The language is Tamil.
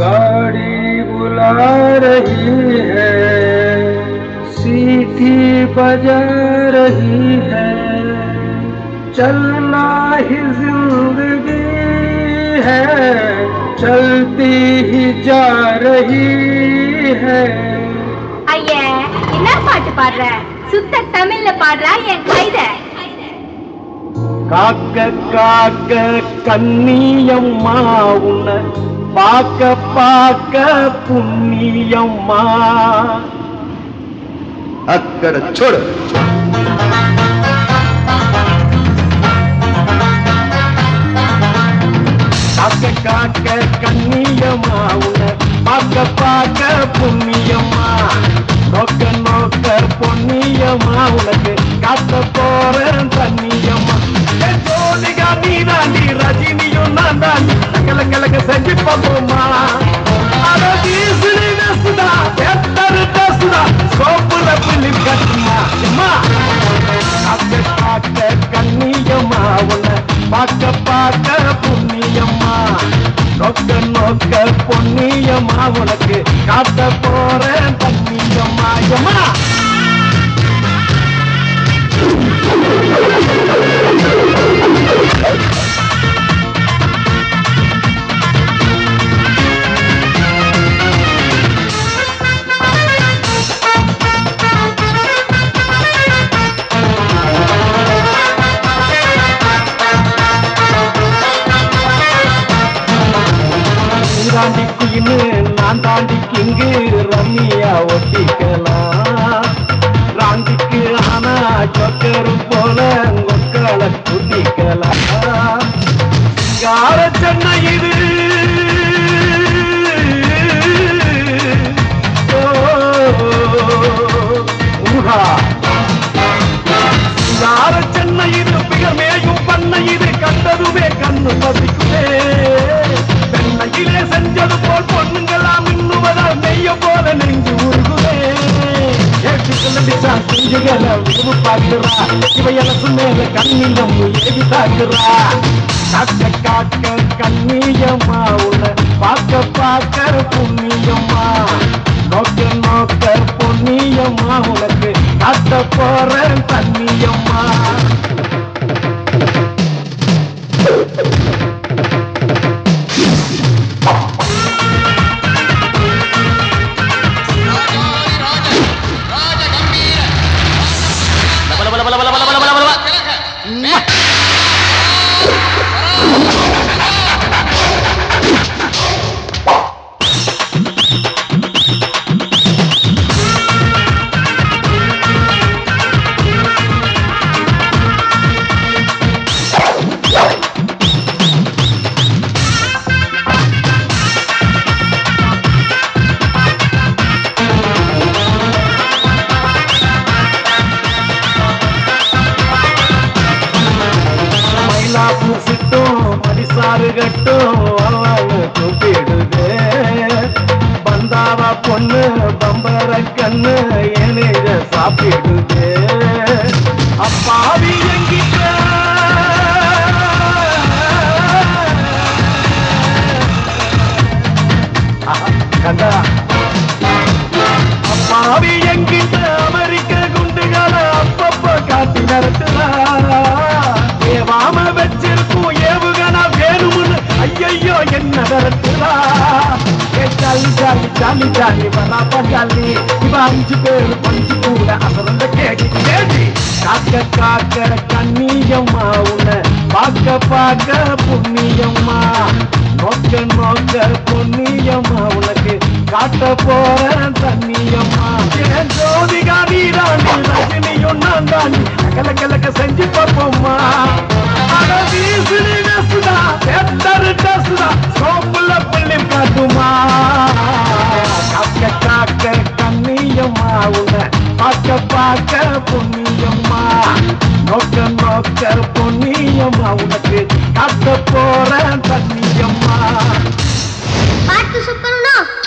गाड़ी बुला रही है, सीटी बजा रही है, चलना ही जिंदगी है, चलती ही जा रही है. ஐயா என்ன பாட்டு பாடுற? சுத்த தமிழ்ல பாடுறா என் கைத? காக்க காக்க கண்ணியம்மா உன்னை பாக்க பாக்க புண்ணியம்மா. அக்கறை छोड़. காக்க காக்க கண்ணியம்மா உன்னை பாக்க பாக்க புண்ணியம்மா. நோக்க நோக்க பொன்னியம்மா உனக்கு காத்த போறேன் தண்ணியம்மா. ஜோதிகா நீ தாண்டி ரஜினியும் நான் தாண்டி கல கலக்க செஞ்சு பார்ப்போமா. கண்ணியம்மா உன்னை பார்க்க பார்க்க புண்ணியம்மா. நோக்க நோக்க பொன்னியம்மா உனக்கு காத்த போறேன் தண்ணியம்மா. அம்மா தாண்டி குயின்னு நான் தாண்டி கிங்கு ரம்மியா ஒட்டிக்கலாம். ராண்டிக்கு ஆனா சொக்கரும் போல கொக்களை குட்டிக்கலாம். யார சென்னை இது யார சென்னை இது மிகமேயும் பண்ண இது கண்டதுமே கண்ணு பசிக்குமே. பெண்ணையிலே செஞ்சது போல் பொண்ணுங்களாம் இன்னுவதால் நெய்ய போல நெஞ்சு உருகுவே. பாக்குறா இவையெல்லாம் மேல கண்ணினம் ஏவி தாக்குறா. காக்க காக்க கண்ணியம்மா உன்னை பார்க்க பார்க்க புண்ணியம்மா. நோக்க நோக்க பொன்னியம்மா உனக்கு காட்ட போறேன் தண்ணியம்மா. மடிசாறு கட்டும் அவளு கூப்பிடுது. பந்தாவா பொண்ணு பம்பர கண்ணு எனேஜ சாப்பிடுது. அப்பாவி எங்கிட்ட கண்டா அப்பாவி எங்கிட்ட அமெரிக்க குண்டுகளை அப்பப்ப காட்டி நடத்துறா. ஏவாம வச்சிருக்கும் ஏவுகணா வேணும்னு ஐயோ என்ன விரட்டுறா. ஜாலி ஜாலி ஜாலி ஜாலி வராப்பா ஜாலி. இவ 5 பேரு கொஞ்சு கூட அசரந்த கேடி கேடி. காக்க காக்க கண்ணியம்மா உன்னை பார்க்க பார்க்க புண்ணியம்மா. நோக்க நோக்க பொன்னியம்மா உனக்கு காட்ட போறேன் தண்ணியம்மா. ஜோதிகா நீ தாண்டி ரஜினியும் நான் தாண்டி கல கலக்க செஞ்சு பார்ப்போம்மா. காட்டுமா காக்க காக்க கண்ணியம்மா உன்னை பார்க்க பார்க்க புண்ணியம்மா. நோக்க நோக்க பொன்னியம்மா உனக்கு காட்ட போறேன் தண்ணி